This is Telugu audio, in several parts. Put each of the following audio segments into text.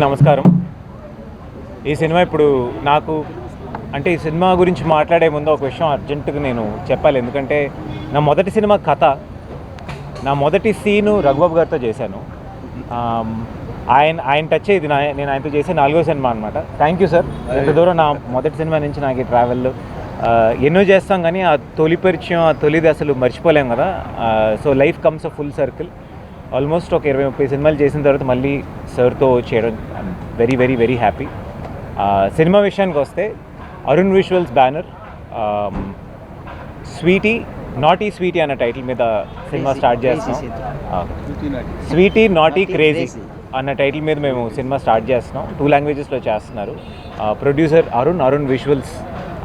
నమస్కారం. ఈ సినిమా ఇప్పుడు నాకు అంటే ఈ సినిమా గురించి మాట్లాడే ముందు ఒక విషయం అర్జెంటుగా నేను చెప్పాలి. ఎందుకంటే నా మొదటి సినిమా కథ, నా మొదటి సీను రఘుబాబు గారితో చేశాను. ఆయన టచ్ ఇది నేను ఆయనతో చేసే 4వ సినిమా అనమాట. Thank you sir. ఎంత దూరం నా మొదటి సినిమా నుంచి నాకు ఈ ట్రావెల్ ఎన్నో చేస్తాం, కానీ ఆ తొలి పరిచయం, ఆ తొలిది అసలు మర్చిపోలేం కదా. So life comes a full circle. Almost ఒక 20-30 సినిమాలు చేసిన తర్వాత మళ్ళీ సార్తో చేయడం very very very happy. Cinema విషయానికి వస్తే Arun visuals banner sweety naughty sweety అన్న టైటిల్ మీద సినిమా స్టార్ట్ చేస్తున్నాం. స్వీటీ నాటీ క్రేజీ అన్న టైటిల్ మీద మేము సినిమా స్టార్ట్ చేస్తున్నాం. 2 లాంగ్వేజెస్లో చేస్తున్నారు. ప్రొడ్యూసర్ అరుణ్ విజువల్స్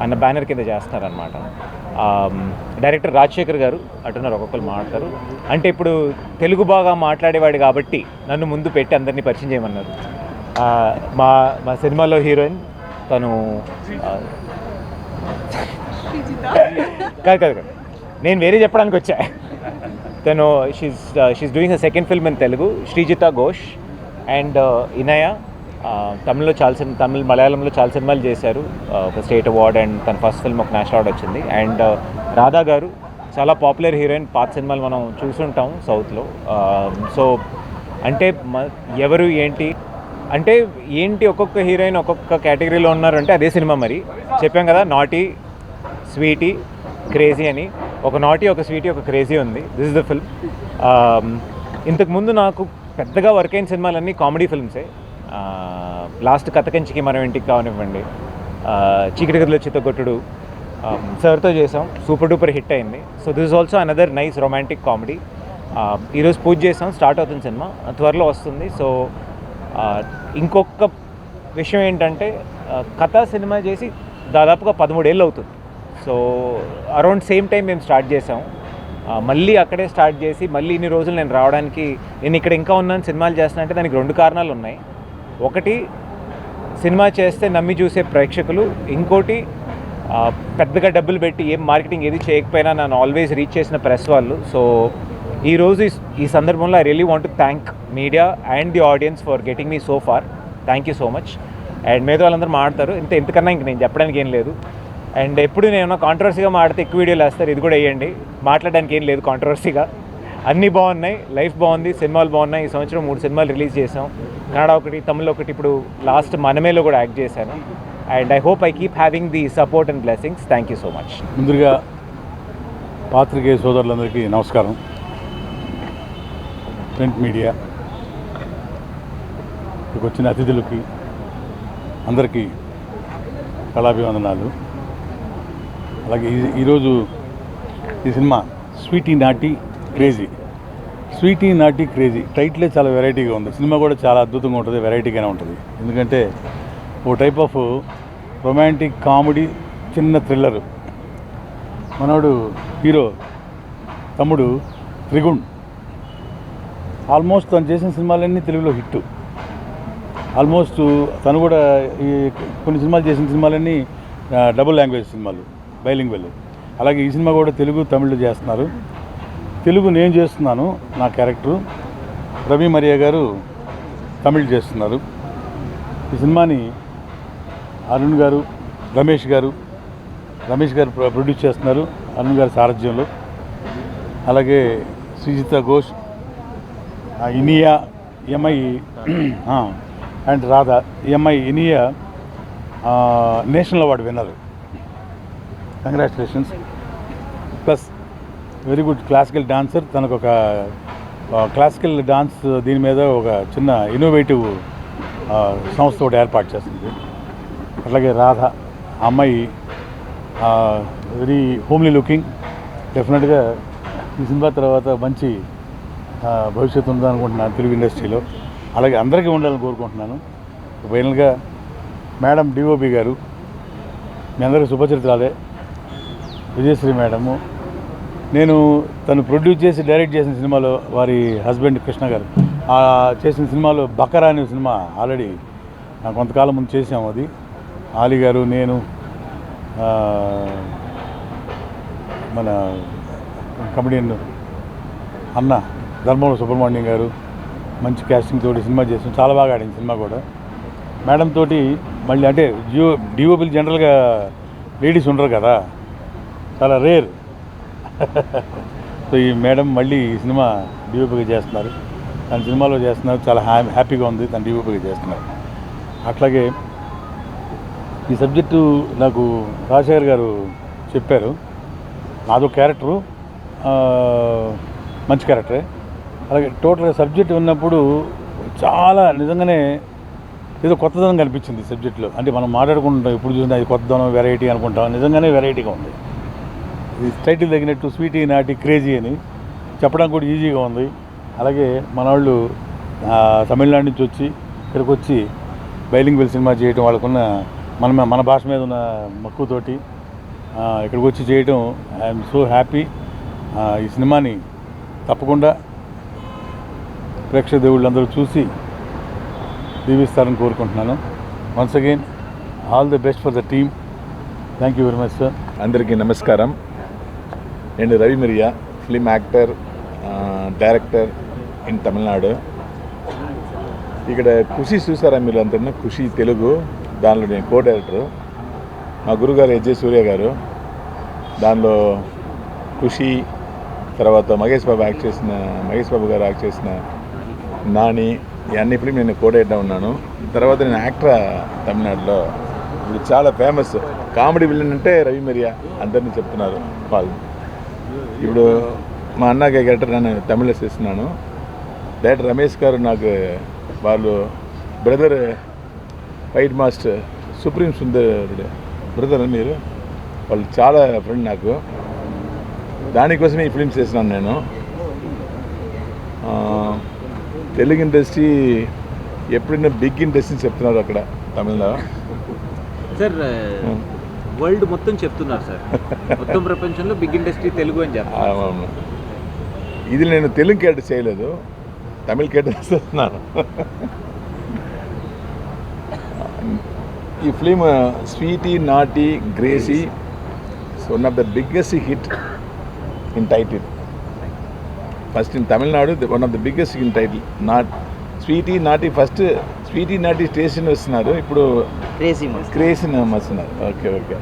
అన్న బ్యానర్ కింద చేస్తున్నారు అనమాట. డైరెక్టర్ రాజశేఖర్ గారు అంటున్నారు, ఒక్కొక్కరు మాట్లాడతారు. అంటే ఇప్పుడు తెలుగు బాగా మాట్లాడేవాడు కాబట్టి నన్ను ముందు పెట్టి అందరినీ పరిచయం చేయమన్నారు. మా సినిమాలో హీరోయిన్ తను కాదు, నేను వేరే చెప్పడానికి వచ్చా. తను she's doing a second film in Telugu, Srijita Ghosh and Inaya. Tamil మలయాళంలో చాలా సినిమాలు చేశారు. ఒక స్టేట్ అవార్డ్ అండ్ తన ఫస్ట్ ఫిల్మ్ ఒక నేషనల్ అవార్డ్ వచ్చింది. అండ్ రాధా గారు చాలా పాపులర్ హీరోయిన్, పాత సినిమాలు మనం చూసుంటాం సౌత్లో. సో అంటే ఎవరు ఏంటి ఒక్కొక్క హీరోయిన్ ఒక్కొక్క కేటగిరీలో ఉన్నారంటే అదే సినిమా. మరి చెప్పాం కదా, నాటీ స్వీటీ క్రేజీ అని. ఒక నాటీ, ఒక స్వీటీ, ఒక క్రేజీ ఉంది. This is the film. ఇంతకుముందు నాకు పెద్దగా వర్క్ అయిన సినిమాలన్నీ కామెడీ ఫిల్మ్సే. లాస్ట్ కథకంచికి మనం ఇంటికి కావనివ్వండి, చీకటి గదిలో చిత్తగొట్టుడు సార్తో చేసాం, సూపర్ డూపర్ హిట్ అయింది. So this is also another nice romantic comedy. ఈరోజు పూజ చేసాం, స్టార్ట్ అవుతుంది సినిమా, త్వరలో వస్తుంది. సో ఇంకొక విషయం ఏంటంటే కథ సినిమా చేసి దాదాపుగా 13 ఏళ్ళు అవుతుంది. సో అరౌండ్ సేమ్ టైం మేము స్టార్ట్ చేసాం. మళ్ళీ అక్కడే స్టార్ట్ చేసి మళ్ళీ ఇన్ని రోజులు నేను రావడానికి, నేను ఇక్కడ ఇంకా ఉన్నాను సినిమాలు చేస్తున్నా అంటే దానికి 2 కారణాలు ఉన్నాయి. ఒకటి, సినిమా చేస్తే నమ్మి చూసే ప్రేక్షకులు. ఇంకోటి, పెద్దగా డబ్బులు పెట్టి ఏం మార్కెటింగ్ ఏది చేయకపోయినా నన్ను ఆల్వేస్ రీచ్ చేసిన ప్రెస్ వాళ్ళు. సో ఈరోజు ఈ సందర్భంలో I really want to thank media and the audience for getting me so far. Thank you so much. And మీద వాళ్ళందరూ మాట్లాడతారు, ఇంతకన్నా ఇంక నేను చెప్పడానికి ఏం లేదు. అండ్ ఎప్పుడు నేను కాంట్రవర్సీగా మాడితే ఎక్కువ వీడియోలు వేస్తారు, ఇది కూడా వేయండి. మాట్లాడడానికి ఏం లేదు కాంట్రవర్సీగా. అన్నీ బాగున్నాయి, లైఫ్ బాగుంది, సినిమాలు బాగున్నాయి. ఈ సంవత్సరం 3 సినిమాలు రిలీజ్ చేసాం. కన్నడ ఒకటి, తమిళ్ ఒకటి, ఇప్పుడు లాస్ట్ మనమేలో కూడా యాక్ట్ చేశాను. And I hope I keep having the support and blessings. Thank you so much. ముందుగా పాత్రికేయ సోదరులందరికీ నమస్కారం. ప్రింట్ మీడియా ఇక్కడికి వచ్చిన అతిథులకి అందరికీ కళాభివందనాలు. అలాగే ఈరోజు ఈ cinema sweety naughty crazy. Sweety naughty crazy టైటిలే చాలా వెరైటీగా ఉంది. సినిమా కూడా చాలా అద్భుతంగా ఉంటుంది, వెరైటీగానే ఉంటుంది. ఎందుకంటే ఓ టైప్ ఆఫ్ రొమాంటిక్ కామెడీ, చిన్న థ్రిల్లరు. మనోడు హీరో తమ్ముడు త్రిగుణ్ ఆల్మోస్ట్ తను చేసిన సినిమాలన్నీ తెలుగులో హిట్. ఆల్మోస్ట్ తను కూడా ఈ కొన్ని సినిమాలు చేసిన సినిమాలన్నీ డబుల్ లాంగ్వేజ్ సినిమాలు, బైలింగ్వెల్. అలాగే ఈ సినిమా కూడా తెలుగు తమిళ్ చేస్తున్నారు. తెలుగు నేను చేస్తున్నాను, నా క్యారెక్టరు. రవి మరియా గారు తమిళ్ చేస్తున్నారు. ఈ సినిమాని అరుణ్ గారు, రమేష్ గారు ప్రొడ్యూస్ చేస్తున్నారు, అరుణ్ గారి సారథ్యంలో. అలాగే Srijita Ghosh, Inaya MI and Radha. MI Inaya national award winner, congratulations. Plus very good classical dancer. తనకు ఒక క్లాసికల్ డాన్స్ దీని మీద ఒక చిన్న ఇన్నోవేటివ్ సంస్థ ఒకటి ఏర్పాటు చేస్తుంది. అట్లాగే రాధ అమ్మాయి వెరీ హోమ్లీ లుకింగ్. డెఫినెట్గా ఈ సినిమా తర్వాత మంచి భవిష్యత్తు ఉందనుకుంటున్నాను తెలుగు ఇండస్ట్రీలో. అలాగే అందరికీ ఉండాలని కోరుకుంటున్నాను. ఫైనల్గా మేడం డిఓపి గారు, మీ అందరికీ శుభచరిత్రాలే. విజయశ్రీ మేడము, నేను తను ప్రొడ్యూస్ చేసి డైరెక్ట్ చేసిన సినిమాలో వారి హస్బెండ్ కృష్ణ గారు చేసిన సినిమాలో బకరా అనే సినిమా ఆల్రెడీ కొంతకాలం ముందు చేసాము. అది ఆలీ గారు, నేను, మన కమెడియన్ అన్న ధర్మవరం సుబ్రహ్మణ్యం గారు మంచి క్యాస్టింగ్ తోటి సినిమా చేసాం. చాలా బాగా ఆడింది సినిమా కూడా. మేడం తోటి మళ్ళీ అంటే డిఓపీలు జనరల్గా లేడీస్ ఉండరు కదా, చాలా రేర్. సో ఈ మేడం మళ్ళీ ఈ సినిమా డిఓపీగా చేస్తున్నారు, తన సినిమాలో చేస్తున్నారు, చాలా హ్యాపీగా ఉంది తను డిఓపీగా చేస్తున్నారు. అట్లాగే ఈ సబ్జెక్టు నాకు రాజశేఖర్ గారు చెప్పారు, నాదో క్యారెక్టరు మంచి క్యారెక్టరే. అలాగే టోటల్గా సబ్జెక్ట్ విన్నప్పుడు చాలా నిజంగానే ఏదో కొత్తదనం కనిపించింది సబ్జెక్టులో. అంటే మనం మాట్లాడుకుంటాం ఎప్పుడు చూసినా అది కొత్తదనం, వెరైటీ అనుకుంటాం, నిజంగానే వెరైటీగా ఉంది. ఇది టైటిల్ తగినట్టు స్వీటీ నాటి క్రేజీ అని చెప్పడానికి కూడా ఈజీగా ఉంది. అలాగే మన వాళ్ళు తమిళనాడు నుంచి వచ్చి ఇక్కడికి వచ్చి బైలింగ్వెల్ సినిమా చేయడం, వాళ్ళకున్న మన భాష మీద ఉన్న మక్కువతోటి ఇక్కడికి వచ్చి చేయడం ఐఎమ్ సో హ్యాపీ. ఈ సినిమాని తప్పకుండా ప్రేక్షక దేవుళ్ళందరూ చూసి దీవిస్తారని కోరుకుంటున్నాను. Once again all the best for the team. Thank you very much sir. అందరికీ నమస్కారం. నేను Ravi Mariya, film actor, director in Tamil Nadu. ఇక్కడ ఖుషి చూసారా మీరు అంతా? ఖుషి తెలుగు, దానిలో నేను కో డైరెక్టరు. మా గురుగారు ఎజ్జే సూర్య గారు, దానిలో ఖుషి, తర్వాత మహేష్ బాబు గారు యాక్ట్ చేసిన నాని, ఈ అన్ని ఫిలిం నేను కో డైరెక్టర్ ఉన్నాను. తర్వాత నేను యాక్టర్ తమిళనాడులో. ఇప్పుడు చాలా ఫేమస్ కామెడీ విలన్ అంటే రవి మిరియా, అందరినీ చెప్తున్నారు వాళ్ళు. ఇప్పుడు మా అన్నగా క్యారెక్టర్ నేను తమిళ చేస్తున్నాను. డైరెక్టర్ రమేష్ గారు నాకు వాళ్ళు బ్రదర్, ఫైట్ మాస్టర్ సుప్రీం సుందరుడు బ్రదర్ మీరు, వాళ్ళు చాలా ఫ్రెండ్ నాకు. దానికోసమే ఈ ఫిలిమ్స్ చేసినాను నేను. తెలుగు ఇండస్ట్రీ ఎప్పుడైనా బిగ్ ఇండస్ట్రీ చెప్తున్నారు అక్కడ తమిళలో సార్. వరల్డ్ మొత్తం చెప్తున్నారు సార్, మొత్తం ప్రపంచంలో బిగ్ ఇండస్ట్రీ తెలుగు అని చెప్తారు. అవును, ఇది నేను తెలుగు క్యారెక్టర్ చేయలేదు, తమిళ క్యారెక్టర్ చేస్తున్నాను. ఈ film sweety naughty crazy one of the biggest hit in title. First in Tamil Nadu one of the biggest in title. Sweety naughty first sweety naughty station వస్తున్నారు, ఇప్పుడు క్రేజీ వస్తున్నారు. ఓకే.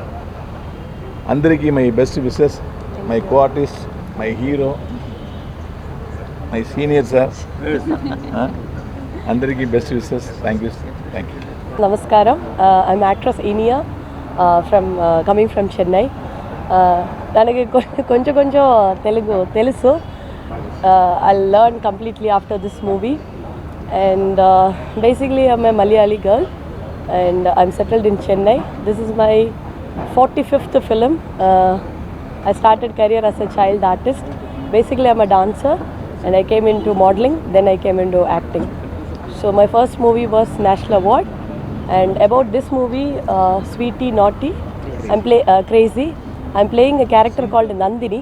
అందరికీ my best wishes, my co artist, my hero, my senior sir, అందరికీ best wishes. Thank you. Namaskaram. I'm actress Inia coming from Chennai. Nanage konచెం Telugu telusu. I'll learn completely after this movie. And basically I'm a Malayali girl and I'm settled in Chennai. This is my 45th film. I started career as a child artist. Basically I'm a dancer and I came into modeling, then I came into acting. So my first movie was National Award. And about this movie, Sweety Naughty, Crazy. I'm playing a character called Nandini.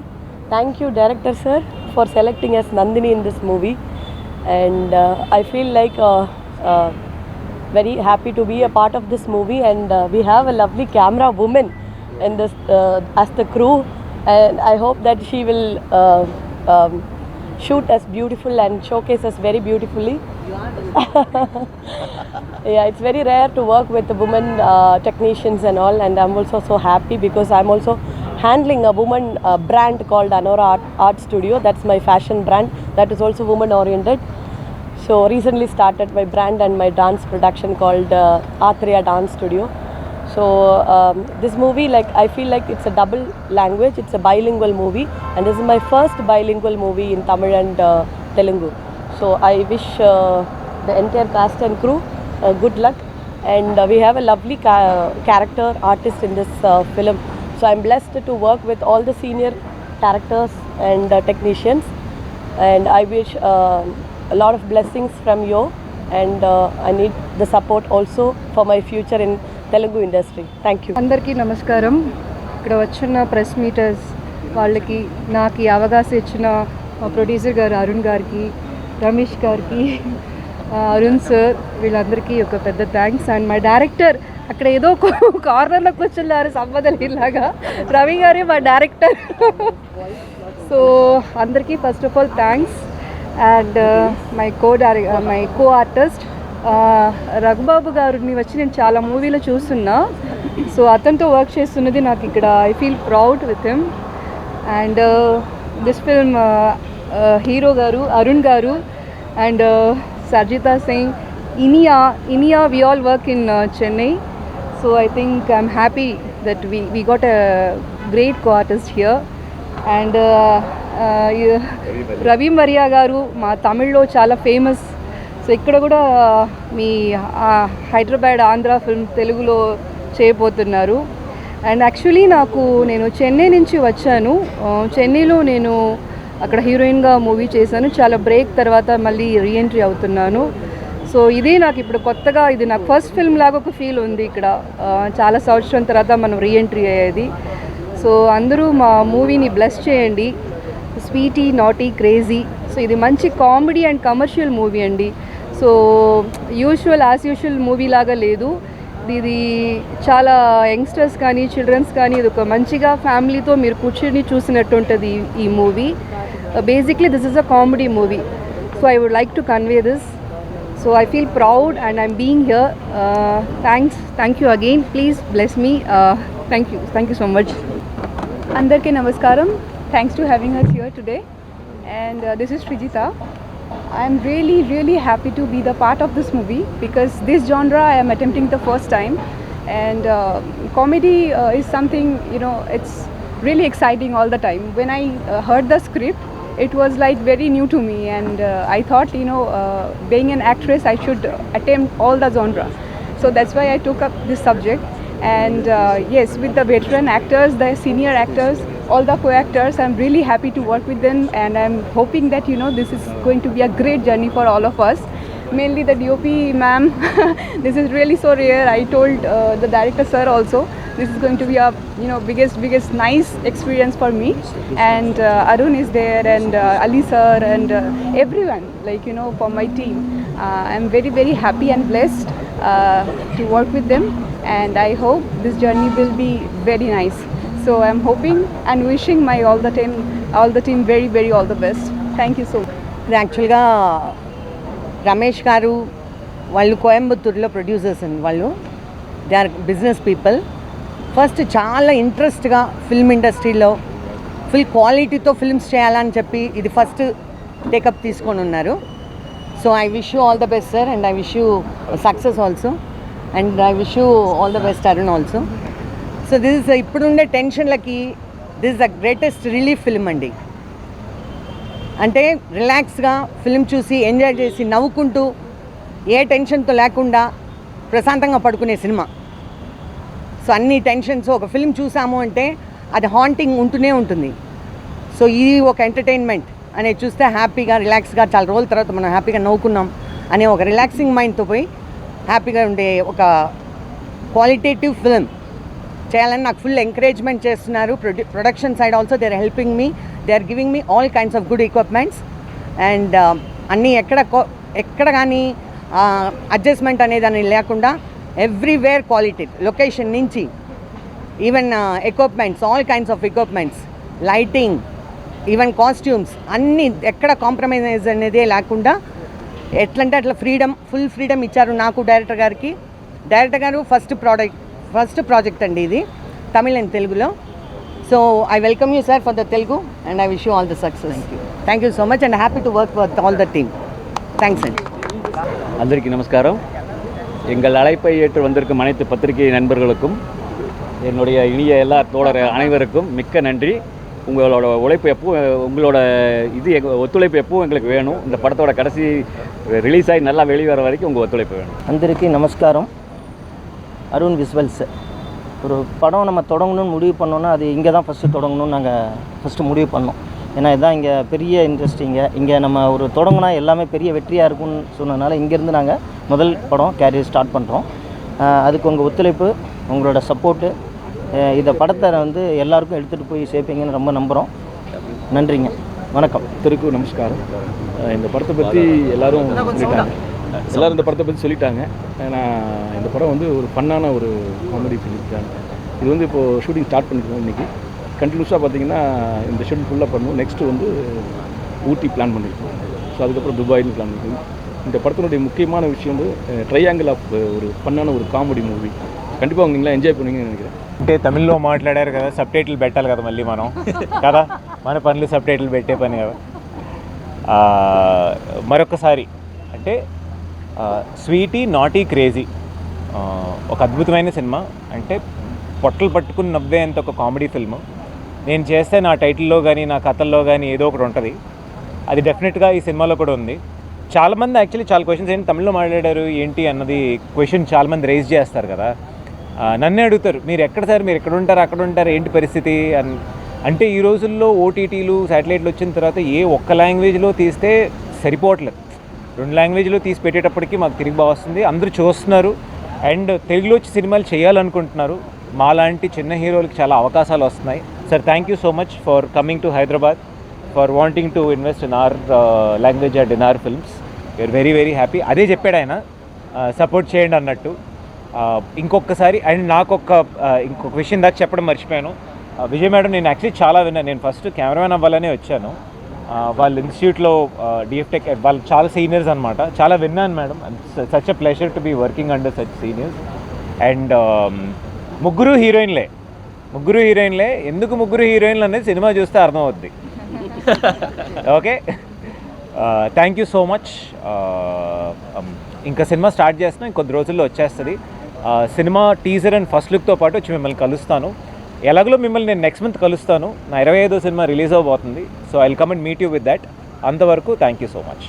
Thank you, director sir, for selecting as Nandini in this movie. And I feel like very happy to be a part of this movie. And we have a lovely camera woman in this as the crew. And I hope that she will shoot us beautiful and showcase us very beautifully. Yeah, it's very rare to work with the women technicians and all, and I'm also so happy because I'm also handling a woman brand called Anora Art Studio. That's my fashion brand that is also woman oriented. So recently started my brand and my dance production called Athriya Dance Studio. So this movie, like I feel like it's a double language, it's a bilingual movie, and this is my first bilingual movie in Tamil and Telugu. So I wish the entire cast and crew good luck, and we have a lovely character artist in this film. So I'm blessed to work with all the senior characters and technicians, and I wish a lot of blessings from you, and I need the support also for my future in Telugu industry. Thank you. అందరికీ నమస్కారం. ఇక్కడ వచ్చిన ప్రెస్ మీటర్స్ వాళ్ళకి, నాకు ఈ అవకాశం ఇచ్చిన మా ప్రొడ్యూసర్ గారు అరుణ్ గారికి, రమేష్ గారికి, అరుణ్ సార్, వీళ్ళందరికీ ఒక పెద్ద థ్యాంక్స్. అండ్ మా డైరెక్టర్ అక్కడ ఏదో కార్నర్లో కూర్చున్నారు సంపదలాగా, రవి గారే మా డైరెక్టర్. సో అందరికీ first of all thanks. And my co artist Raghubabu గారిని వచ్చి నేను చాలా మూవీలో చూస్తున్నా. సో అతనితో వర్క్ చేస్తున్నది నాకు ఇక్కడ I feel proud with him. And this film hero garu Arun garu and Sarjitha Singh, Inia we all work in Chennai. So I think I'm happy that we got a great co-artist here. And Ravi Mariya garu మా తమిళ్లో చాలా ఫేమస్. సో ఇక్కడ కూడా మీ హైదరాబాద్ ఆంధ్ర ఫిల్మ్ తెలుగులో చేయబోతున్నారు. అండ్ యాక్చువల్లీ నేను చెన్నై నుంచి వచ్చాను. చెన్నైలో నేను అక్కడ హీరోయిన్గా మూవీ చేశాను. చాలా బ్రేక్ తర్వాత మళ్ళీ రీఎంట్రీ అవుతున్నాను. సో ఇదే నాకు ఇప్పుడు కొత్తగా, ఇది నాకు ఫస్ట్ ఫిల్మ్ లాగా ఒక ఫీల్ ఉంది ఇక్కడ. చాలా సంవత్సరం తర్వాత మనం రీఎంట్రీ అయ్యేది. సో అందరూ మా మూవీని బ్లెస్ చేయండి. Sweety naughty crazy. సో ఇది మంచి కామెడీ అండ్ కమర్షియల్ మూవీ అండి. సో యాజ్ యూజువల్ మూవీ లాగా లేదు ఇది. చాలా యంగ్స్టర్స్ కానీ చిల్డ్రన్స్ కానీ ఇది ఒక మంచిగా ఫ్యామిలీతో మీరు కూర్చొని చూసినట్టు ఉంటుంది ఈ movie. Basically this is a comedy movie. So I would like to convey this. So I feel proud and I'm being here. Thank you again. Please bless me. Thank you so much. Andarki namaskaram. Thanks to having us here today. And this is Srijita. I'm really happy to be the part of this movie because this genre I am attempting the first time. And comedy is something, it's really exciting all the time. When I heard the script, it was like very new to me, and I thought, being an actress, I should attempt all the genre. So that's why I took up this subject. And yes, with the veteran actors, the senior actors, all the co-actors, I'm really happy to work with them, and I'm hoping that this is going to be a great journey for all of us. Mainly the DOP ma'am, this is really so rare. I told the director sir also, this is going to be a biggest nice experience for me. And Arun is there, and Ali sir, and everyone, for my team. I'm very happy and blessed to work with them, and I hope this journey will be very nice. So I'm hoping and wishing all the team very all the best. Thank you so much. ఇది యాక్చువల్గా రమేష్ గారు వాళ్ళు కోయంబత్తూరులో ప్రొడ్యూసర్స్ అండి. వాళ్ళు they are business people. First చాలా ఇంట్రెస్ట్గా ఫిల్మ్ ఇండస్ట్రీలో ఫుల్ క్వాలిటీతో ఫిల్మ్స్ చేయాలని చెప్పి ఇది ఫస్ట్ టేకప్ తీసుకొని ఉన్నారు. So I wish you all the best sir, and I wish you success also, and I wish you all the best Arun also. So this is ఇప్పుడుండే టెన్షన్లకి this is the greatest relief film అండి. అంటే రిలాక్స్గా ఫిల్మ్ చూసి ఎంజాయ్ చేసి నవ్వుకుంటూ ఏ టెన్షన్తో లేకుండా ప్రశాంతంగా పడుకునే సినిమా. సో అన్ని టెన్షన్స్ ఒక ఫిల్మ్ చూసాము అంటే అది హాంటింగ్ ఉంటూనే ఉంటుంది. సో ఇది ఒక ఎంటర్టైన్మెంట్ అనేది చూస్తే హ్యాపీగా రిలాక్స్గా చాలా రోజుల తర్వాత మనం హ్యాపీగా నవ్వుకున్నాం అనే ఒక రిలాక్సింగ్ మైండ్తో పోయి హ్యాపీగా ఉండే ఒక క్వాలిటేటివ్ ఫిల్మ్ చేయాలని నాకు ఫుల్ ఎంకరేజ్మెంట్ చేస్తున్నారు. Production side also they are helping me, they are giving me all kinds of good equipments. అండ్ అన్నీ ఎక్కడ కానీ అడ్జస్ట్మెంట్ అనేది లేకుండా ఎవ్రీవేర్ క్వాలిటీ, లొకేషన్ నుంచి even equipments, all kinds of equipments, lighting, even costumes అన్నీ ఎక్కడ కాంప్రమైజ్ అనేదే లేకుండా ఎట్లంటే అట్లా ఫుల్ ఫ్రీడమ్ ఇచ్చారు నాకు, డైరెక్టర్ గారికి. డైరెక్టర్ గారు ఫస్ట్ ప్రాజెక్ట్ అండి ఇది, తమిళ్ అండ్ తెలుగులో. So I welcome you sir for the Telugu, and I wish you all the success. Thank you so much, and happy to work with all the team. Thanks and அந்தரிக்கு நமஸ்காரம். எங்கள் அழைப்பை ஏற்று வந்திருக்கும் அனைத்து பத்திரிகை நண்பர்களுக்கும், என்னுடைய இனிய எல்லா தோழர் அனைவருக்கும் மிக்க நன்றி. உங்களோட உழைப்பு உங்களோட ஒத்துழைப்பு எப்பவும் எங்களுக்கு வேணும். இந்த படத்தோட கடைசி ரிலீஸ் ஆகி நல்லா வெளிவர வரைக்கும் உங்கள் ஒத்துழைப்பு வேணும். அந்தரிக்கு நமஸ்காரம். அருண் விஸ்வல்ஸ். ஒரு படம் நம்ம தொடங்கணும்னு முடிவு பண்ணோன்னா அது இங்கே தான் ஃபஸ்ட்டு தொடங்கணும்னு நாங்கள் ஃபஸ்ட்டு முடிவு பண்ணோம். ஏன்னா இதுதான் இங்கே பெரிய இண்டஸ்ட்ரிங்க. இங்கே நம்ம ஒரு தொடங்கினா எல்லாமே பெரிய வெற்றியாக இருக்கும்னு சொன்னதுனால இங்கேருந்து நாங்கள் முதல் படம் கேரியர் ஸ்டார்ட் பண்ணுறோம். அதுக்கு உங்கள் ஒத்துழைப்பு, உங்களோட சப்போர்ட்டு, இந்த படத்தை எல்லாருக்கும் எடுத்துகிட்டு போய் சேர்ப்பீங்கன்னு ரொம்ப நம்புகிறோம். நன்றிங்க, வணக்கம். திருக்கும் நமஸ்காரம். இந்த படத்தை பற்றி எல்லோரும் சொல்லிட்டாங்க, எல்லோரும் இந்த படத்தை பற்றி சொல்லிட்டாங்க. ஏன்னா இந்த படம் ஒரு ஃபன்னான ஒரு காமெடி ஃபிலிம் தான். இது இப்போது ஷூட்டிங் ஸ்டார்ட் பண்ணிருக்கோம். இன்றைக்கி கண்டினியூஸாக பார்த்திங்கன்னா இந்த ஷெட்யூல் ஃபுல்லாக பண்ணுவோம். நெக்ஸ்ட்டு ஊட்டி பிளான் பண்ணியிருக்கோம். ஸோ அதுக்கப்புறம் துபாயின்னு பிளான் பண்ணியிருக்கோம். இந்த படத்தினுடைய முக்கியமான விஷயம் வந்து ட்ரையாங்கிள் ஆஃப் ஒரு ஃபன்னான ஒரு காமெடி மூவி. கண்டிப்பாக நீங்களாம் என்ஜாய் பண்ணுவீங்கன்னு நினைக்கிறேன். అంటే తమిళ్లో మాట్లాడారు కదా, సబ్ టైటిల్ పెట్టాలి కదా మళ్ళీ మనం కదా, మన పనులు సబ్ టైటిల్ పెట్టే పని కదా. మరొకసారి అంటే స్వీటీ నాటీ క్రేజీ ఒక అద్భుతమైన సినిమా. అంటే పొట్టలు పట్టుకుని నవ్వేంత ఒక కామెడీ ఫిల్మ్. నేను చేస్తే నా టైటిల్లో కానీ నా కథల్లో కానీ ఏదో ఒకటి ఉంటుంది. అది డెఫినెట్గా ఈ సినిమాలో కూడా ఉంది. చాలామంది యాక్చువల్లీ చాలా క్వశ్చన్స్ ఏంటి తమిళ్లో మాట్లాడారు ఏంటి అన్నది క్వశ్చన్ చాలామంది రైజ్ చేస్తారు కదా. నన్నే అడుగుతారు, మీరు ఎక్కడ సార్, మీరు ఎక్కడ ఉంటారు, అక్కడ ఉంటారు, ఏంటి పరిస్థితి అని. అంటే ఈ రోజుల్లో ఓటీటీలు శాటిలైట్లు వచ్చిన తర్వాత ఏ ఒక్క లాంగ్వేజ్లో తీస్తే సరిపోవట్లేదు. 2 లాంగ్వేజ్లో తీసి పెట్టేటప్పటికి మాకు తిరిగి బాగా వస్తుంది. అందరూ చూస్తున్నారు అండ్ తెలుగులో వచ్చి సినిమాలు చేయాలనుకుంటున్నారు. మాలాంటి చిన్న హీరోలకి చాలా అవకాశాలు వస్తున్నాయి. Sir thank you so much for coming to Hyderabad, for wanting to invest in our language and in our films. You're very very happy. అదే చెప్పాడు ఆయన, సపోర్ట్ చేయండి అన్నట్టు. ఇంకొకసారి అండ్ నాకు ఇంకొక విషయం దాకా చెప్పడం మర్చిపోయాను. విజయ్ మేడం నేను యాక్చువల్లీ చాలా విన్నాను. నేను ఫస్ట్ కెమెరామెన్ అవ్వాలనే వచ్చాను. వాళ్ళ ఇన్స్టిట్యూట్లో డిఎఫ్టెక్ వాళ్ళు చాలా సీనియర్స్ అనమాట. చాలా విన్నాను madam. Such a pleasure to be working under such seniors. And ముగ్గురు హీరోయిన్లే. ఎందుకు ముగ్గురు హీరోయిన్లు అనేది సినిమా చూస్తే అర్థమవుద్ది. Okay, thank you so much. ఇంకా సినిమా స్టార్ట్ చేస్తున్నాం, ఇంకొద్ది రోజుల్లో వచ్చేస్తుంది. సినిమా టీజర్ అండ్ ఫస్ట్ లుక్తో పాటు వచ్చి మిమ్మల్ని కలుస్తాను. ఎలాగలో మిమ్మల్ని నేను నెక్స్ట్ మంత్ కలుస్తాను. నా 25వ సినిమా రిలీజ్ అవబోతుంది. So I will come and meet you with that. అంతవరకు థ్యాంక్ యూ సో మచ్.